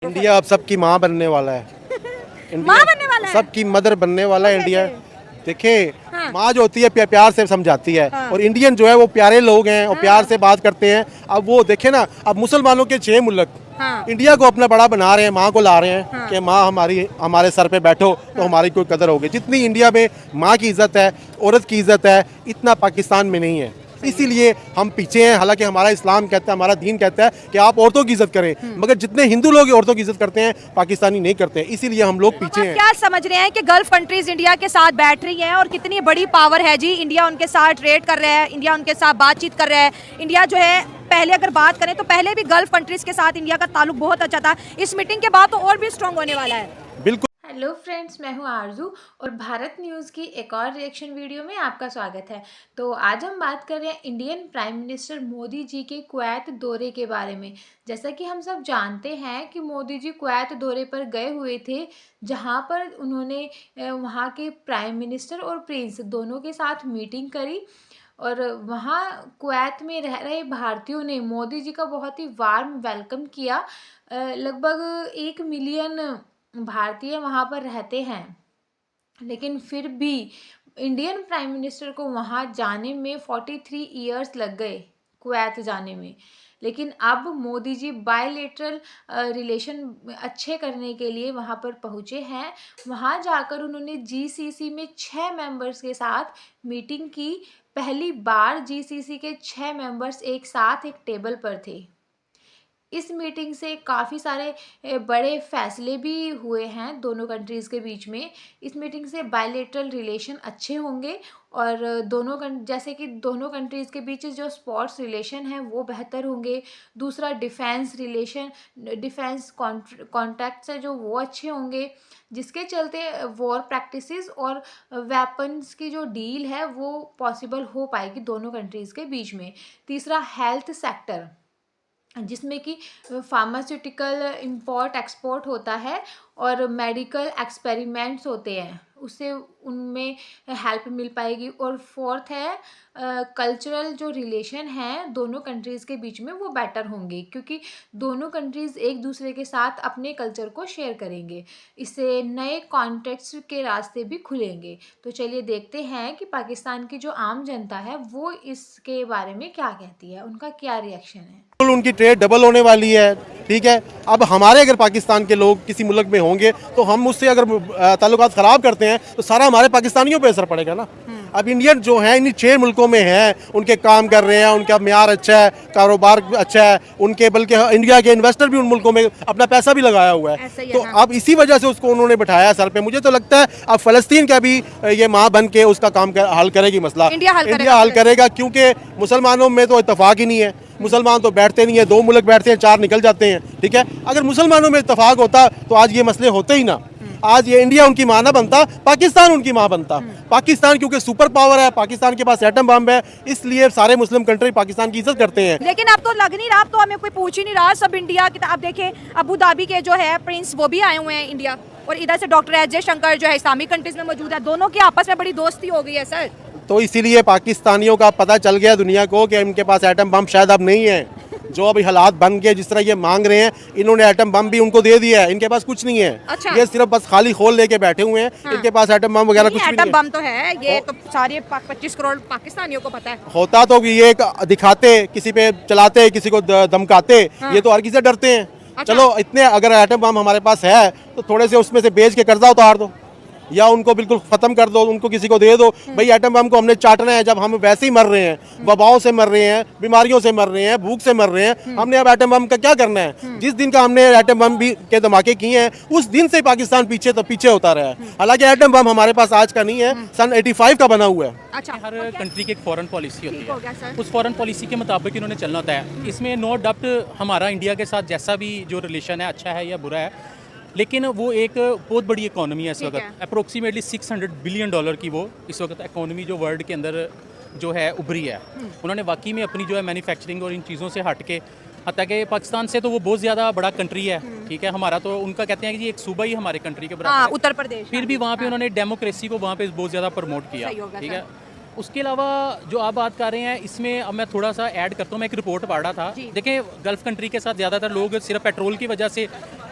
India अब सबकी माँ बनने वाला है। माँ बनने वाला है? सबकी मदर बनने वाला है इंडिया। देखिए हाँ। माँ जो होती है प्यार से समझाती है हाँ। और इंडियन जो है वो प्यारे लोग हैं और प्यार से बात करते हैं। अब वो देखे ना, अब मुसलमानों के 6 मुल्क हाँ। इंडिया को अपना बड़ा बना रहे हैं, माँ को ला रहे हैं हाँ। कि माँ हमारे सर पे बैठो तो हमारी कोई कदर होगी। जितनी इंडिया में माँ की इज्जत है, औरत की इज्जत है, इतना पाकिस्तान में नहीं है। इसीलिए हम पीछे हैं। हालांकि हमारा इस्लाम कहता है, हमारा दीन कहता है कि आप औरतों की इज्जत करें, मगर जितने हिंदू लोग औरतों की इज्जत करते हैं पाकिस्तानी नहीं करते हैं। इसीलिए हम लोग पीछे आप हैं। क्या समझ रहे हैं कि गल्फ कंट्रीज इंडिया के साथ बैठ रही हैं और कितनी बड़ी पावर है जी। इंडिया उनके साथ ट्रेड कर रहा है, इंडिया उनके साथ बातचीत कर रहा है। इंडिया जो है, पहले अगर बात करें तो पहले भी गल्फ कंट्रीज के साथ इंडिया का ताल्लुक बहुत अच्छा था। इस मीटिंग के बाद तो और भी स्ट्रांग होने वाला है। बिल्कुल। हेलो फ्रेंड्स, मैं हूं आरजू और भारत न्यूज़ की एक और रिएक्शन वीडियो में आपका स्वागत है। तो आज हम बात कर रहे हैं Indian prime minister Modi ji के कुवैत दौरे के बारे में। जैसा कि हम सब जानते हैं कि मोदी जी कुवैत दौरे पर गए हुए थे, जहां पर उन्होंने वहां के प्राइम मिनिस्टर और प्रिंस दोनों के साथ मीटिंग करी और वहाँ कुवैत में रह रहे भारतीयों ने मोदी जी का बहुत ही वार्म वेलकम किया। लगभग 1 मिलियन भारतीय वहाँ पर रहते हैं, लेकिन फिर भी इंडियन प्राइम मिनिस्टर को वहाँ जाने में 43 इयर्स लग गए, कुवैत जाने में। लेकिन अब मोदी जी बायलैटरल रिलेशन अच्छे करने के लिए वहाँ पर पहुँचे हैं। वहाँ जाकर उन्होंने जीसीसी में 6 मेंबर्स के साथ मीटिंग की। पहली बार जीसीसी के 6 मेंबर्स एक साथ एक टेबल पर थे। इस मीटिंग से काफ़ी सारे बड़े फैसले भी हुए हैं दोनों कंट्रीज़ के बीच में। इस मीटिंग से बायलैटरल रिलेशन अच्छे होंगे और जैसे कि दोनों कंट्रीज़ के बीच जो स्पोर्ट्स रिलेशन है वो बेहतर होंगे। दूसरा डिफेंस रिलेशन, डिफेंस कॉन्टैक्ट्स है जो वो अच्छे होंगे, जिसके चलते वॉर प्रैक्टिसेस और वेपन्स की जो डील है वो पॉसिबल हो पाएगी दोनों कंट्रीज़ के बीच में। तीसरा हेल्थ सेक्टर, जिसमें कि फार्मास्यूटिकल इंपोर्ट एक्सपोर्ट होता है और मेडिकल एक्सपेरिमेंट्स होते हैं, उससे उनमें हेल्प मिल पाएगी। और फोर्थ है कल्चरल जो रिलेशन हैं दोनों कंट्रीज़ के बीच में वो बेटर होंगे, क्योंकि दोनों कंट्रीज़ एक दूसरे के साथ अपने कल्चर को शेयर करेंगे। इससे नए कॉन्टेक्ट्स के रास्ते भी खुलेंगे। तो चलिए देखते हैं कि पाकिस्तान की जो आम जनता है वो इसके बारे में क्या कहती है, उनका क्या रिएक्शन है। उनकी ट्रेड डबल होने वाली है, ठीक है। अब हमारे अगर पाकिस्तान के लोग किसी मुल्क में होंगे तो हम उससे अगर ताल्लुकात ख़राब करते हैं तो सारा हमारे पाकिस्तानियों पे असर पड़ेगा ना। अब इंडियन जो हैं इन 6 मुल्कों में हैं, उनके काम कर रहे हैं, उनका म्यार अच्छा है, कारोबार अच्छा है उनके, बल्कि इंडिया के इन्वेस्टर भी उन मुल्कों में अपना पैसा भी लगाया हुआ है। तो अब इसी वजह से उसको उन्होंने बैठाया सर पे। मुझे तो लगता है अब फ़लस्तीन का भी ये माँ बन के उसका काम हल करेगी मसला। इंडिया हल करेगा, क्योंकि मुसलमानों में तो इतफाक ही नहीं है। मुसलमान तो बैठते नहीं है, 2 मुल्क बैठते हैं, 4 निकल जाते हैं, ठीक है। अगर मुसलमानों में इत्तेफाक होता तो आज ये मसले होते ही ना। आज ये इंडिया उनकी माँ ना बनता, पाकिस्तान उनकी माँ बनता। पाकिस्तान क्योंकि सुपर पावर है, पाकिस्तान के पास एटम बम है, इसलिए सारे मुस्लिम कंट्री पाकिस्तान की इज्जत करते हैं। लेकिन अब तो लग नहीं रहा, अब तो हमें कोई पूछ ही नहीं रहा, सब इंडिया की। अब देखें, अबू धाबी के जो है प्रिंस वो भी आए हुए हैं इंडिया, और इधर से डॉक्टर एस जयशंकर जो है इस्लामिक कंट्रीज में मौजूद है। दोनों की आपस में बड़ी दोस्ती हो गई है सर। तो इसीलिए पाकिस्तानियों का पता चल गया दुनिया को कि इनके पास एटम बम शायद अब नहीं है। जो अभी हालात बन गए, जिस तरह ये मांग रहे हैं, इन्होंने एटम बम भी उनको दे दिया है। इनके पास कुछ नहीं है। अच्छा। ये सिर्फ बस खाली खोल लेके बैठे हुए हैं। हाँ। इनके पास एटम बम वगैरह कुछ भी नहीं एटम है। बम तो है, ये तो सारे 25 करोड़ पाकिस्तानियों को पता है। होता तो ये दिखाते, किसी पे चलाते, किसी को धमकाते। हाँ। ये तो हर किसी से डरते हैं। अच्छा। चलो इतने अगर एटम बम हमारे पास है तो थोड़े से उसमें से बेच के कर्जा उतार दो या उनको बिल्कुल खत्म कर दो, उनको किसी को दे दो। भाई एटम बम को हमने चाटना है, जब हम वैसे ही मर रहे हैं, वबाओं से मर रहे हैं, बीमारियों से मर रहे हैं, भूख से मर रहे हैं, हमने अब एटम बम का क्या करना है। जिस दिन का हमने एटम बम भी के धमाके किए हैं उस दिन से पाकिस्तान पीछे होता रहा है। हालांकि एटम बम हमारे पास आज का नहीं है, सन 85 का बना हुआ है। अच्छा, हर कंट्री की एक फॉरेन पॉलिसी होती ठीक हो गया है, सर। उस फॉरेन पॉलिसी के मुताबिक इन्होंने चलना होता है। इसमें नो डाउट हमारा इंडिया के साथ जैसा भी जो रिलेशन है, अच्छा है या बुरा है, लेकिन वो एक बहुत बड़ी इकोनॉमी है इस वक्त। अप्रोक्सीमेटली $600 बिलियन की वो इस वक्त इकोनॉमी जो वर्ल्ड के अंदर जो है उभरी है। उन्होंने वाकई में अपनी जो है मैन्युफैक्चरिंग और इन चीज़ों से हट के, हत्या कि पाकिस्तान से तो वो बहुत ज़्यादा बड़ा कंट्री है, ठीक है। हमारा तो उनका कहते हैं कि एक सूबा ही हमारे कंट्री के बराबर है। उत्तर प्रदेश। फिर भी वहाँ पे उन्होंने डेमोक्रेसी को वहाँ पे बहुत ज़्यादा प्रमोट किया, ठीक है। उसके अलावा जो आप बात कर रहे हैं, इसमें अब मैं थोड़ा सा ऐड करता हूँ। मैं एक रिपोर्ट पढ़ रहा था। देखें, गल्फ़ कंट्री के साथ ज़्यादातर लोग सिर्फ पेट्रोल की वजह से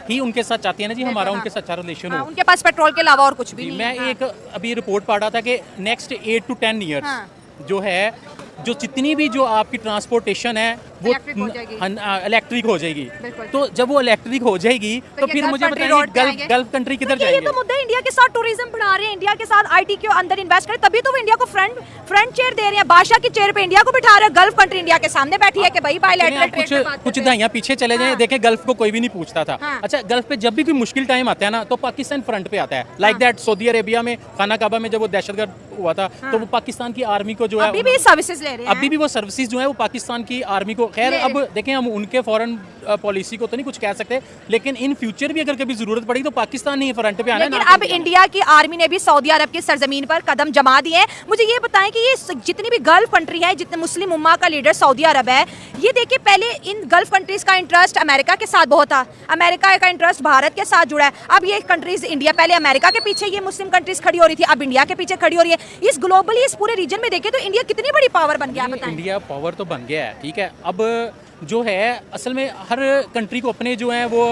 ही उनके साथ चाहती है ना जी हमारा उनके साथ अच्छा रिलेशन हाँ, हो। उनके पास पेट्रोल के अलावा और कुछ भी जी, नहीं मैं है। हाँ। एक अभी रिपोर्ट पढ़ रहा था कि नेक्स्ट 8 to 10 ईयर्स हाँ। जो है, जो जितनी भी जो आपकी ट्रांसपोर्टेशन है वो इलेक्ट्रिक हो जाएगी। इलेक्ट्रिक हो जाएगी। बिल्कुल। तो जब वो इलेक्ट्रिक हो जाएगी तो ये फिर गल्फ मुझे कंट्री बताइए रोड पे आएंगे। गल्फ कंट्री किधर तो ये जाएंगे? तो मुद्दा है, इंडिया के साथ टूरिज्म बढ़ा रहे हैं, इंडिया के साथ आईटी के अंदर इन्वेस्ट करें, तभी तो वो इंडिया को फ्रंट चेयर दे रहे हैं, बादशाह की चेयर पे इंडिया को बिठा रहे हैं। गल्फ कंट्री इंडिया के सामने बैठी है कि भाई बायलैटरल चलिए, आप ट्रेड पे बात कुछ करते हैं। दहाइयाँ पीछे चले जाएं, हाँ। देखें गल्फ को कोई भी नहीं पूछता था। हाँ। अच्छा, गल्फ पे जब भी कोई मुश्किल टाइम आता है ना तो पाकिस्तान फ्रंट पे आता है। लाइक दैट सऊदी अरेबिया में खाना काबा में जब वो दहशतगर्द हुआ था तो वो पाकिस्तान की आर्मी को जो है अभी भी सर्विसेज ले रहे हैं। अभी भी वो सर्विसेज जो है वो पाकिस्तान की आर्मी को, खैर ले अब देखें हम उनके फॉरेन पॉलिसी को तो नहीं कुछ कह सकते, लेकिन इन फ्यूचर भी अगर कभी जरूरत पड़ी तो पाकिस्तान ही फ्रंट पे आना है लेकिन ना। अब इंडिया की आर्मी ने भी सऊदी अरब की सरजमीन पर कदम जमा दिए हैं। मुझे ये बताएं कि ये जितनी भी गल्फ कंट्री है, जितने मुस्लिम उम्मा का लीडर सऊदी अरब है, ये देखिए पहले इन गल्फ कंट्रीज का इंटरेस्ट अमेरिका के साथ बहुत था, अमेरिका का इंटरेस्ट भारत के साथ जुड़ा है। अब ये कंट्रीज इंडिया, पहले अमेरिका के पीछे ये मुस्लिम कंट्रीज खड़ी हो रही थी, अब इंडिया के पीछे खड़ी हो रही है। इस ग्लोबली इस पूरे रीजन में देखें तो इंडिया कितनी बड़ी पावर बन गया, बताएं। इंडिया पावर तो बन गया है, ठीक है। अब जो है असल में हर कंट्री को अपने जो हैं वो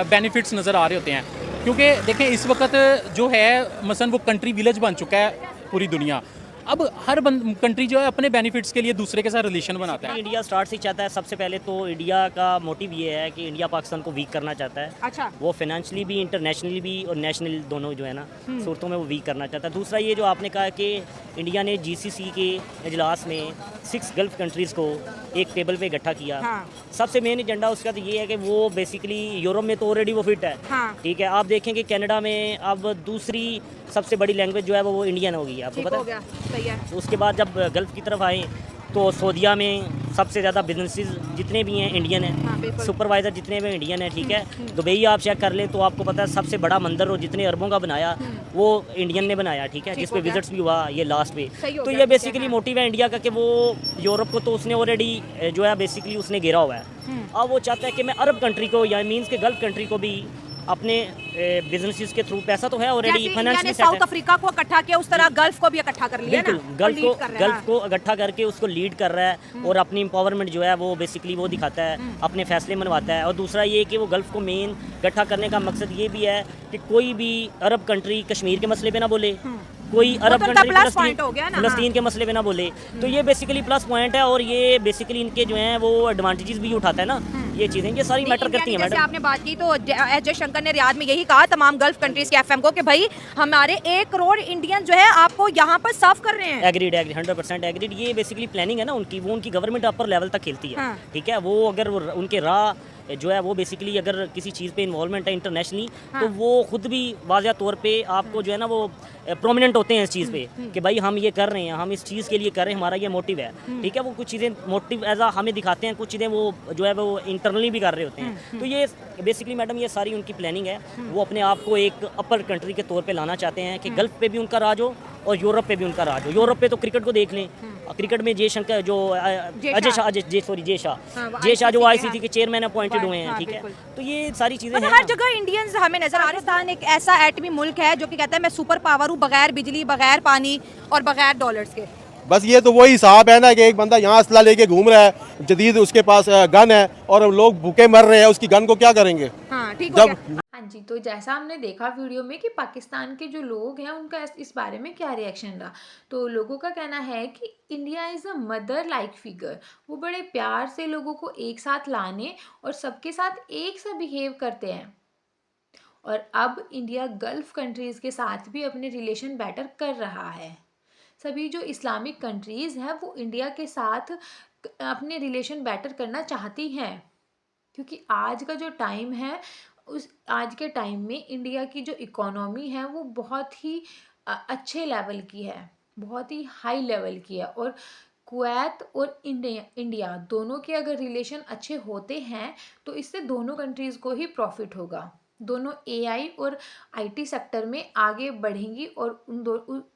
बेनिफिट्स नज़र आ रहे होते हैं, क्योंकि देखें इस वक्त जो है मसलन वो कंट्री विलेज बन चुका है पूरी दुनिया। अब हर कंट्री जो है अपने बेनिफिट्स के लिए दूसरे के साथ रिलेशन बनाता है। इंडिया स्टार्ट से चाहता है, सबसे पहले तो इंडिया का मोटिव ये है कि इंडिया पाकिस्तान को वीक करना चाहता है। अच्छा। वो फाइनेंशियली भी, इंटरनेशनली भी और नेशनल दोनों जो है ना सूरतों में वो वीक करना चाहता है। दूसरा ये जो आपने कहा कि इंडिया ने जीसीसी के इजलास में 6 गल्फ कंट्रीज़ को एक टेबल पे इकट्ठा किया। हाँ। सबसे मेन एजेंडा उसका तो ये है कि वो बेसिकली यूरोप में तो ऑलरेडी वो फिट है। हाँ। ठीक है, आप देखें कि कनाडा में अब दूसरी सबसे बड़ी लैंग्वेज जो है वो इंडियन हो गई है, आपको ठीक पता हो है? गया, सही है। तो उसके बाद जब गल्फ़ की तरफ आए तो सऊदीया में सबसे ज़्यादा बिजनेसेस जितने भी हैं इंडियन हाँ, हैं, बिल्कुल। सुपरवाइज़र जितने भी इंडियन हैं, ठीक है। दुबई आप चेक कर लें तो आपको पता है सबसे बड़ा मंदिर और जितने अरबों का बनाया वो इंडियन ने बनाया, ठीक है, ठीक जिस हो पे गया। विजिट्स भी हुआ ये लास्ट पे। सही हो तो गया, ये ठीक है, बेसिकली हाँ। मोटिव है इंडिया का कि वो यूरोप को तो उसने ऑलरेडी जो है बेसिकली उसने घेरा हुआ है। अब वो चाहता है कि मैं अरब कंट्री को या मीन्स के गल्फ कंट्री को भी अपने बिजनेसेस के थ्रू, पैसा तो है जैसे ऑलरेडी, इंडिया फाइनेंशियली ने सेट है। साउथ अफ्रीका को इकट्ठा किया, उस तरह गल्फ को भी इकट्ठा कर लिया ना, बिल्कुल, और गल्फ lead कर रहा है, गल्फ को इकट्ठा करके उसको लीड कर रहा है और अपनी एम्पावरमेंट जो है वो बेसिकली वो दिखाता है, अपने फैसले मनवाता है। और दूसरा ये कि वो गल्फ को मेन इकट्ठा करने का मकसद ये भी है कि कोई भी अरब कंट्री कश्मीर के मसले पे ना बोले, कोई अरब तो उनका कंट्री plus point हो गया ना, फ़लस्तीन के मसले पे ना बोले। तो ये बेसिकली प्लस पॉइंट है और ये बेसिकली इनके जो हैं वो एडवांटेजेस भी उठाता है ना, ये चीज़ें, ये सारी मैटर इंडिया करती की हैं जैसे मैडम। आपने बात की तो एस जयशंकर ने रियाद में यही कहा तमाम गल्फ कंट्रीज के एफएम को कि भाई हमारे 1 करोड़ इंडियन जो है आपको यहाँ पर सर्व कर रहे हैं। Agreed 100% agreed. ये बेसिकली प्लानिंग है ना उनकी, वो उनकी गवर्नमेंट अपर लेवल तक खेलती है। हाँ। ठीक है, वो अगर उनके राह जो है वो बेसिकली अगर किसी चीज़ पे इन्वॉल्वमेंट है इंटरनेशनली, तो वो खुद भी वाज़ह तौर पे आपको जो है ना वो प्रोमिनेंट होते हैं इस चीज़ पे कि भाई हम ये कर रहे हैं, हम इस चीज़ के लिए कर रहे हैं, हमारा ये मोटिव है। ठीक है, वो कुछ चीज़ें मोटिव एज हमें दिखाते हैं, कुछ चीज़ें वो जो है वो इंटरनली भी कर रहे होते हैं। तो ये बेसिकली मैडम ये सारी उनकी प्लानिंग है। वो अपने आप को एक अपर कंट्री के तौर पे लाना चाहते हैं कि गल्फ पे भी उनका राज हो और यूरोप पे भी उनका राज हो। यूरोप पे तो क्रिकेट को देख लें, क्रिकेट में जयशंकर जो जय शाह जो ICC के चेयरमैन अपॉइंटेड हुए हैं, हाँ, ठीक है। बिल्कुल। तो ये सारी चीज़ें मतलब हैं हर जगह इंडियंस हमें नजर आ रहे हैं। पाकिस्तान एक ऐसा एटमी मुल्क है जो कि कहता है मैं सुपर पावर हूँ, बगैर बिजली, बगैर पानी और बगैर डॉलर्स के। बस ये तो वही हिसाब है ना कि एक बंदा यहाँ असला लेके घूम रहा है, जदीद उसके पास गन है और लोग भूखे मर रहे हैं, उसकी गन को क्या करेंगे? हाँ, ठीक हो गया। हाँ जी, तो जैसा हमने देखा वीडियो में कि पाकिस्तान के जो लोग हैं उनका इस बारे में क्या रिएक्शन रहा। तो लोगों का कहना है कि India is a mother like figure. वो बड़े प्यार से लोगों को एक साथ लाने और सबके साथ एक सा बिहेव करते हैं। और अब इंडिया गल्फ कंट्रीज़ के साथ भी अपने रिलेशन बेटर कर रहा है। सभी जो इस्लामिक कंट्रीज़ हैं वो इंडिया के साथ अपने रिलेशन बेटर करना चाहती हैं, क्योंकि आज का जो टाइम है उस आज के टाइम में इंडिया की जो इकोनॉमी है वो बहुत ही अच्छे लेवल की है, बहुत ही हाई लेवल की है। और कुवैत और इंडिया दोनों के अगर रिलेशन अच्छे होते हैं तो इससे दोनों कंट्रीज़ को ही प्रॉफिट होगा। दोनों AI और IT सेक्टर में आगे बढ़ेंगी और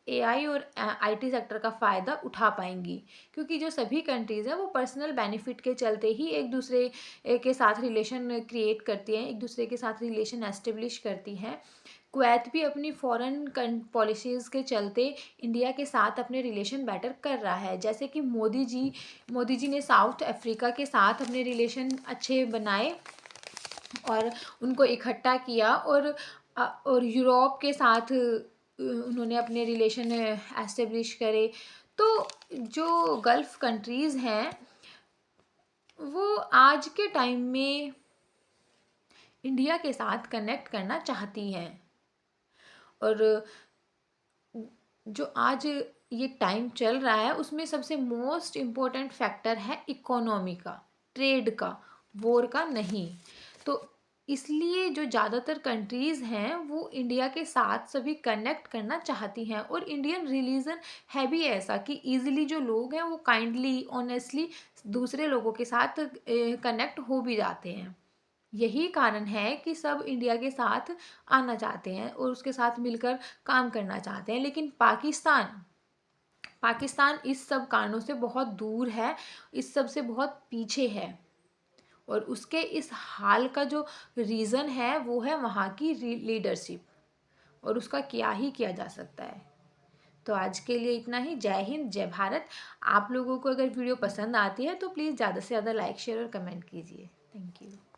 AI और IT सेक्टर का फ़ायदा उठा पाएंगी, क्योंकि जो सभी कंट्रीज़ हैं वो पर्सनल बेनिफिट के चलते ही एक दूसरे के साथ रिलेशन क्रिएट करती हैं, एक दूसरे के साथ रिलेशन एस्टेब्लिश करती हैं। कुवैत भी अपनी फॉरेन पॉलिसीज़ के चलते इंडिया के साथ अपने रिलेशन बेटर कर रहा है। जैसे कि मोदी जी ने साउथ अफ्रीका के साथ अपने रिलेशन अच्छे बनाए और उनको इकट्ठा किया और यूरोप के साथ उन्होंने अपने रिलेशन एस्टेब्लिश करे। तो जो गल्फ़ कंट्रीज़ हैं वो आज के टाइम में इंडिया के साथ कनेक्ट करना चाहती हैं। और जो आज ये टाइम चल रहा है उसमें सबसे मोस्ट इम्पोर्टेंट फैक्टर है इकोनॉमी का, ट्रेड का, वॉर का नहीं। तो इसलिए जो ज़्यादातर कंट्रीज़ हैं वो इंडिया के साथ सभी कनेक्ट करना चाहती हैं। और इंडियन रिलीजन है भी ऐसा कि ईज़िली जो लोग हैं वो काइंडली ऑनेस्टली दूसरे लोगों के साथ कनेक्ट हो भी जाते हैं। यही कारण है कि सब इंडिया के साथ आना चाहते हैं और उसके साथ मिलकर काम करना चाहते हैं। लेकिन पाकिस्तान इस सब कारणों से बहुत दूर है, इस सब से बहुत पीछे है। और उसके इस हाल का जो रीज़न है वो है वहाँ की लीडरशिप, और उसका क्या ही किया जा सकता है। तो आज के लिए इतना ही। जय हिंद, जय भारत। आप लोगों को अगर वीडियो पसंद आती है तो प्लीज़ ज़्यादा से ज़्यादा लाइक, शेयर और कमेंट कीजिए। Thank you.